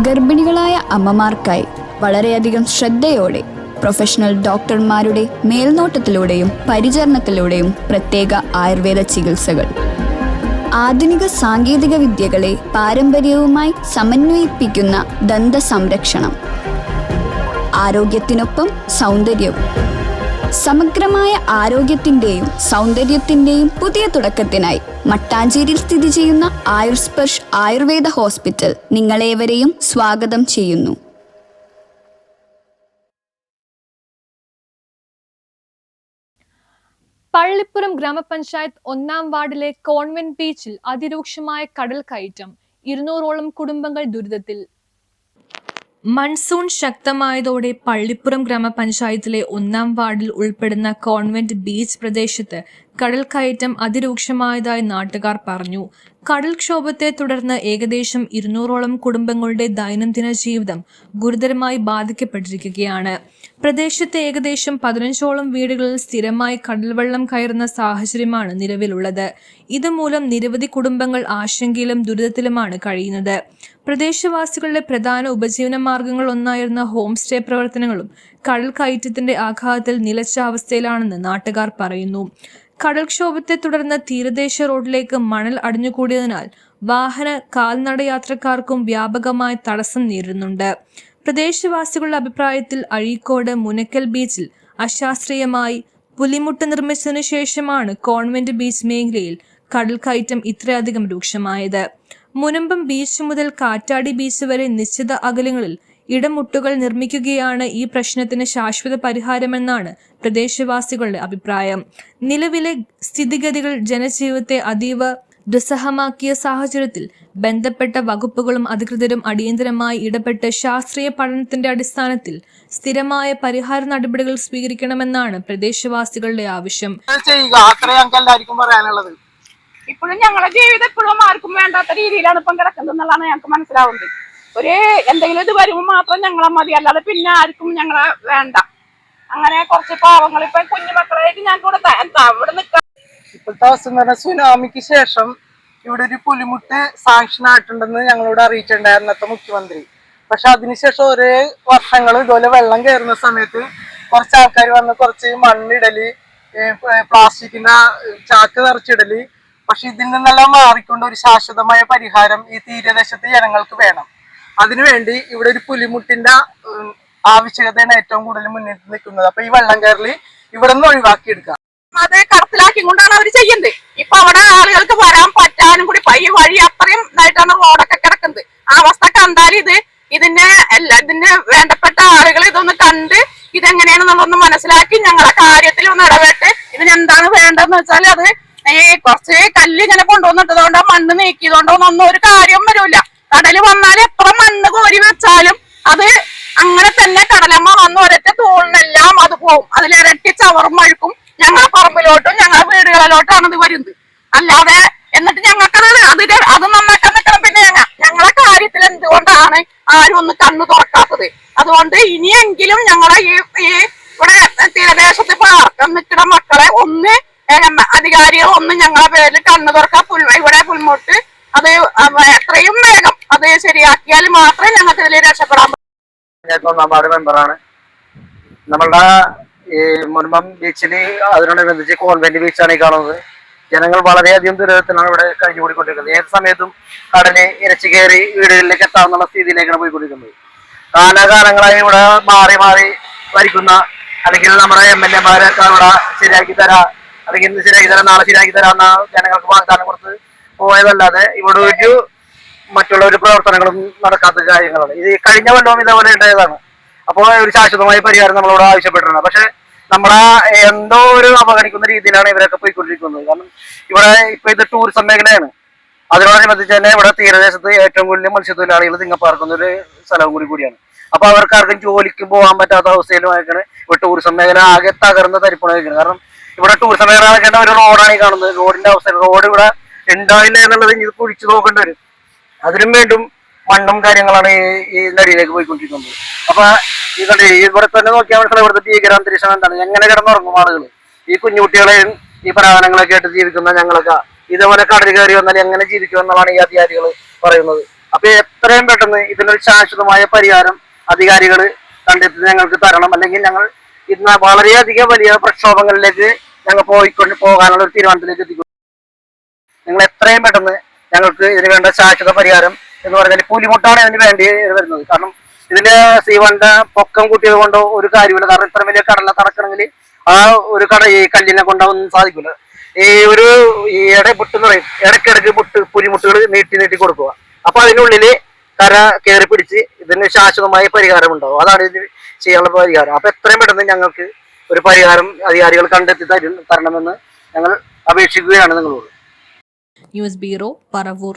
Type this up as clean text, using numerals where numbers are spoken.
ഗർഭിണികളായ അമ്മമാർക്കായി വളരെയധികം ശ്രദ്ധയോടെ പ്രൊഫഷണൽ ഡോക്ടർമാരുടെ മേൽനോട്ടത്തിലൂടെയും പരിചരണത്തിലൂടെയും പ്രത്യേക ആയുർവേദ ചികിത്സകൾ. ആധുനിക സാങ്കേതിക വിദ്യകളെ പാരമ്പര്യവുമായി സമന്വയിപ്പിക്കുന്ന ദന്ത സംരക്ഷണം. ആരോഗ്യത്തിനൊപ്പം സൗന്ദര്യവും. സമഗ്രമായ ആരോഗ്യത്തിൻ്റെയും സൗന്ദര്യത്തിൻ്റെയും പുതിയ തുടക്കത്തിനായി മട്ടാഞ്ചേരിയിൽ സ്ഥിതി ചെയ്യുന്ന ആയുർസ്പർശ് ആയുർവേദ ഹോസ്പിറ്റൽ നിങ്ങളേവരെയും സ്വാഗതം ചെയ്യുന്നു. പള്ളിപ്പുറം ഗ്രാമപഞ്ചായത്ത് 1-ാം വാർഡിലെ കോൺവെന്റ് ബീച്ചിൽ അതിരൂക്ഷമായ കടൽ കയറ്റം. 200ഓളം കുടുംബങ്ങൾ ദുരിതത്തിൽ. മൺസൂൺ ശക്തമായതോടെ പള്ളിപ്പുറം ഗ്രാമപഞ്ചായത്തിലെ 1-ാം വാർഡിൽ ഉൾപ്പെടുന്ന കോൺവെന്റ് ബീച്ച് പ്രദേശത്ത് കടൽ കയറ്റം അതിരൂക്ഷമായതായി നാട്ടുകാർ പറഞ്ഞു. കടൽക്ഷോഭത്തെ തുടർന്ന് ഏകദേശം 200ഓളം കുടുംബങ്ങളുടെ ദൈനംദിന ജീവിതം ഗുരുതരമായി ബാധിക്കപ്പെട്ടിരിക്കുകയാണ്. പ്രദേശത്തെ ഏകദേശം 15ഓളം വീടുകളിൽ സ്ഥിരമായി കടൽവെള്ളം കയറുന്ന സാഹചര്യമാണ് നിലവിലുള്ളത്. ഇതുമൂലം നിരവധി കുടുംബങ്ങൾ ആശങ്കയിലും ദുരിതത്തിലുമാണ് കഴിയുന്നത്. പ്രദേശവാസികളുടെ പ്രധാന ഉപജീവന മാർഗങ്ങൾ ഒന്നായിരുന്ന ഹോം സ്റ്റേ പ്രവർത്തനങ്ങളും കടൽ കയറ്റത്തിന്റെ ആഘാതത്തിൽ നിലച്ച അവസ്ഥയിലാണെന്ന് നാട്ടുകാർ പറയുന്നു. കടൽക്ഷോഭത്തെ തുടർന്ന് തീരദേശ റോഡിലേക്ക് മണൽ അടിഞ്ഞുകൂടിയതിനാൽ വാഹന കാൽനട യാത്രക്കാർക്കും വ്യാപകമായ തടസ്സം നേരിടുന്നുണ്ട്. പ്രദേശവാസികളുടെ അഭിപ്രായത്തിൽ അഴീക്കോട് മുനക്കൽ ബീച്ചിൽ അശാസ്ത്രീയമായി പുലിമുട്ട് നിർമ്മിച്ചതിനു ശേഷമാണ് കോൺവെന്റ് ബീച്ച് മേഖലയിൽ കടൽ കയറ്റം ഇത്രയധികം രൂക്ഷമായത്. മുനമ്പം ബീച്ച് മുതൽ കാറ്റാടി ബീച്ച് വരെ നിശ്ചിത അകലങ്ങളിൽ ഇടമുട്ടുകൾ നിർമ്മിക്കുകയാണ് ഈ പ്രശ്നത്തിന് ശാശ്വത പരിഹാരമെന്നാണ് പ്രദേശവാസികളുടെ അഭിപ്രായം. നിലവിലെ സ്ഥിതിഗതികൾ ജനജീവിതത്തെ അതീവ ദുസ്സഹമാക്കിയ സാഹചര്യത്തിൽ ബന്ധപ്പെട്ട വകുപ്പുകളും അധികൃതരും അടിയന്തരമായി ഇടപെട്ട് ശാസ്ത്രീയ പഠനത്തിന്റെ അടിസ്ഥാനത്തിൽ സ്ഥിരമായ പരിഹാര നടപടികൾ സ്വീകരിക്കണമെന്നാണ് പ്രദേശവാസികളുടെ ആവശ്യം. ഇപ്പോഴും ഞങ്ങളുടെ ജീവിതം ഇപ്പോഴും ആർക്കും വേണ്ടാത്ത രീതിയിലാണ് ഇപ്പം കിടക്കുന്നത് എന്നുള്ളതാണ് ഞങ്ങൾക്ക് മനസ്സിലാവുന്നത്. ഒരു എന്തെങ്കിലും ഇത് വരുമ്പോൾ മാത്രം ഞങ്ങളെ മതി, അല്ലാതെ പിന്നെ ആർക്കും ഞങ്ങളെ വേണ്ട. അങ്ങനെ കുറച്ച് പാവങ്ങൾ ഇപ്പൊ കുഞ്ഞുമക്കളായിട്ട് ഞങ്ങൾക്ക് ഇവിടെ നിൽക്കാം. ഇപ്പോഴത്തെ അവസ്ഥ എന്ന് പറഞ്ഞാൽ സുനാമിക്ക് ശേഷം ഇവിടെ ഒരു പുലിമുട്ട് സാങ്ഷൻ ആയിട്ടുണ്ടെന്ന് ഞങ്ങളോട് അറിയിച്ചിട്ടുണ്ടായിരുന്നു അന്നത്തെ മുഖ്യമന്ത്രി. പക്ഷെ അതിനുശേഷം ഒരേ വർഷങ്ങൾ ഇതുപോലെ വെള്ളം കയറുന്ന സമയത്ത് കുറച്ച് ആൾക്കാർ വന്ന് കുറച്ച് മണ്ണിടല്, പ്ലാസ്റ്റിക്കിന്റെ ചാക്ക് നിറച്ചിടല്. പക്ഷെ ഇതിൽ നിന്നെല്ലാം മാറിക്കൊണ്ട് ഒരു ശാശ്വതമായ പരിഹാരം ഈ തീരദേശത്തെ ജനങ്ങൾക്ക് വേണം. അതിനുവേണ്ടി ഇവിടെ ഒരു പുലിമുട്ടിന്റെ ആവശ്യകതയാണ് ഏറ്റവും കൂടുതൽ മുന്നിട്ട് നിൽക്കുന്നത്. അപ്പൊ ഈ വെള്ളം കയറല് ഇവിടെ നിന്ന് ഒഴിവാക്കിയെടുക്കുക. അത് കടത്തിലാക്കി കൊണ്ടാണ് അവർ ചെയ്യുന്നത്. ഇപ്പൊ അവിടെ ആളുകൾക്ക് വരാൻ പറ്റാനും കൂടി ഈ വഴി അത്രയും ഇതായിട്ടാണ് റോഡൊക്കെ കിടക്കുന്നത്. ആ അവസ്ഥ കണ്ടാൽ ഇതിന്റെ വേണ്ടപ്പെട്ട ആളുകൾ ഇതൊന്ന് കണ്ട് ഇതെങ്ങനെയാണെന്നുള്ളതൊന്ന് മനസ്സിലാക്കി ഞങ്ങളെ കാര്യത്തിൽ ഒന്ന് ഇടപെട്ട് ഇതിനെന്താണ് വേണ്ടതെന്ന് വെച്ചാൽ അത് ഈ കുറച്ച് കല്ല് ഇങ്ങനെ കൊണ്ടുവന്നിട്ടതുകൊണ്ടോ മണ്ണ് നീക്കിയതുകൊണ്ടോ ഒന്നും ഒരു കാര്യം വരൂല. കടല് വന്നാൽ എത്ര മണ്ണ് കോരി വെച്ചാലും അത് അങ്ങനെ തന്നെ കടലമ്മ വന്ന് ഒരൊറ്റ തോളിനെല്ലാം അത് പോവും. അതിലിരട്ടി ചവറും മഴുക്കും ഞങ്ങളെ പറമ്പിലോട്ടും ഞങ്ങളെ വീടുകളിലോട്ടാണ് ഇത് വരുന്നത്. അല്ലാതെ എന്നിട്ട് ഞങ്ങൾക്കത് അത് നന്നാക്കാൻ നിൽക്കണം. പിന്നെ ഞങ്ങളെ കാര്യത്തിൽ എന്തുകൊണ്ടാണ് ആരും ഒന്ന് കണ്ണു തുറക്കാത്തത്? അതുകൊണ്ട് ഇനിയെങ്കിലും ഞങ്ങളെ ഈ ഇവിടെ തീരദേശത്ത് പാർക്കാൻ നിൽക്കുന്ന മക്കളെ ഒന്ന് അധികാരികൾ ഒന്ന് ഞങ്ങളെ പേരിൽ കണ്ണു തുറക്കാം. ഇവിടെ പുൽമുട്ട് അത് എത്രയും വേഗം അത് ശരിയാക്കിയാൽ മാത്രമേ ഞങ്ങൾക്ക് ഇതിൽ രക്ഷപ്പെടാൻ പറ്റൂ. 1-ാം വാർഡ് മെമ്പറാണ്. നമ്മളുടെ ഈ മുൻപം ബീച്ചില് അതിനോടനുബന്ധിച്ച് കോൺവെന്റ് ബീച്ചാണ് ഈ കാണുന്നത്. ജനങ്ങൾ വളരെയധികം ദുരിതത്തിലാണ് ഇവിടെ കഴിഞ്ഞുകൂടിക്കൊണ്ടിരിക്കുന്നത്. ഏത് സമയത്തും കടല് ഇരച്ചു കയറി വീടുകളിലേക്ക് എത്താവുന്ന സ്ഥിതിയിലേക്കാണ് പോയിക്കൊണ്ടിരിക്കുന്നത്. കാലാകാലങ്ങളായി ഇവിടെ മാറി മാറി ഭരിക്കുന്ന അല്ലെങ്കിൽ നമ്മുടെ MLA-മാരൊക്കെ ഇവിടെ ശരിയാക്കി തരാം, അല്ലെങ്കിൽ ഇന്ന് ശരിയാക്കി തരാം, നാളെ ശരിയാക്കി തരാമെന്ന ജനങ്ങൾക്ക് വാഗ്ദാനം കൊടുത്ത് പോയതല്ലാതെ ഇവിടെ ഒരു മറ്റുള്ള ഒരു പ്രവർത്തനങ്ങളും നടക്കാത്ത കാര്യങ്ങളാണ്. ഇത് കഴിഞ്ഞ കൊല്ലവും ഇതേപോലെ ഉണ്ടായതാണ്. അപ്പോൾ ഒരു ശാശ്വതമായ പരിഹാരം നമ്മളോട് ആവശ്യപ്പെട്ടിട്ടുണ്ട്. പക്ഷെ നമ്മളെ എന്തോ ഒരു അവഗണിക്കുന്ന രീതിയിലാണ് ഇവരൊക്കെ പോയിക്കൊണ്ടിരിക്കുന്നത്. കാരണം ഇവിടെ ഇപ്പൊ ഇത് ടൂറിസം മേഖലയാണ്. അതിനോടനുബന്ധിച്ച് തന്നെ ഇവിടെ തീരദേശത്ത് ഏറ്റവും കൂടുതൽ മത്സ്യത്തൊഴിലാളികൾ തിങ്ങപ്പാർക്കുന്ന ഒരു സ്ഥലവും കൂടിയാണ്. അപ്പൊ അവർക്ക് ആർക്കും ജോലിക്ക് പോകാൻ പറ്റാത്ത അവസ്ഥയിലുമായിട്ടാണ് ഇവിടെ ടൂറിസം മേഖല ആകെ തകർന്ന തരിപ്പണമായിരിക്കുന്നത്. കാരണം ഇവിടെ ടൂറിസം മേഖല നടക്കേണ്ട ഒരു റോഡാണ് ഈ കാണുന്നത്. റോഡിന്റെ അവസ്ഥ റോഡ് ഇവിടെ ഉണ്ടാവില്ല എന്നുള്ളത് ഇത് കുഴിച്ചു നോക്കേണ്ടി വരും. അതിനും വീണ്ടും മണ്ണും കാര്യങ്ങളാണ് ഈ നദിയിലേക്ക് പോയിക്കൊണ്ടിരിക്കുന്നത്. അപ്പൊ ഇവിടെ തന്നെ നോക്കിയാൽ മനസ്സിലായി ഇവിടുത്തെ ഭീകരാന്തരീക്ഷം എന്താണ്. എങ്ങനെ കിടന്നുറങ്ങും ആളുകൾ? ഈ കുഞ്ഞുകുട്ടികളെയും ഈ പ്രാണങ്ങളൊക്കെ ആയിട്ട് ജീവിക്കുന്ന ഞങ്ങളൊക്കെ ഇതേപോലെ കടൽ കയറി വന്നാൽ എങ്ങനെ ജീവിക്കും എന്നുള്ളതാണ് ഈ അധികാരികൾ പറയുന്നത്. അപ്പൊ എത്രയും പെട്ടെന്ന് ഇതിനൊരു ശാശ്വതമായ പരിഹാരം അധികാരികൾ കണ്ടെത്തി ഞങ്ങൾക്ക് തരണം. അല്ലെങ്കിൽ ഞങ്ങൾ ഇന്ന് വളരെയധികം വലിയ പ്രക്ഷോഭങ്ങളിലേക്ക് ഞങ്ങൾ പോകാനുള്ള ഒരു തീരുമാനത്തിലേക്ക് എത്തിക്കും. നിങ്ങൾ എത്രയും പെട്ടെന്ന് ഞങ്ങൾക്ക് ഇതിന് വേണ്ട ശാശ്വത പരിഹാരം എന്ന് പറഞ്ഞാൽ പുലിമുട്ടാണ് ഇതിന് വേണ്ടി വരുന്നത്. കാരണം ഇതിന്റെ സീവന്റെ പൊക്കം കൂട്ടിയത് കൊണ്ടോ ഒരു കാര്യമില്ല. കാരണം ഇത്ര വലിയ കടല കടക്കണമെങ്കിൽ ആ ഒരു ഈ കല്ലിനെ കൊണ്ടൊന്നും സാധിക്കില്ല. ഈ ഇടപെട്ട് എന്ന് പറയും, ഇടയ്ക്കിടയ്ക്ക് പുലിമുട്ടുകൾ നീട്ടി കൊടുക്കുക. അപ്പൊ അതിനുള്ളില് കര കയറി പിടിച്ച് ഇതിന് ശാശ്വതമായ പരിഹാരം ഉണ്ടാവും. അതാണ് ഇതിന് ചെയ്യാനുള്ള പരിഹാരം. അപ്പൊ എത്രയും പെട്ടെന്ന് ഞങ്ങൾക്ക് ഒരു പരിഹാരം അധികാരികൾ കണ്ടെത്തി തരണമെന്ന് ഞങ്ങൾ അപേക്ഷിക്കുകയാണ് നിങ്ങളോട്. News bureau, Paravur.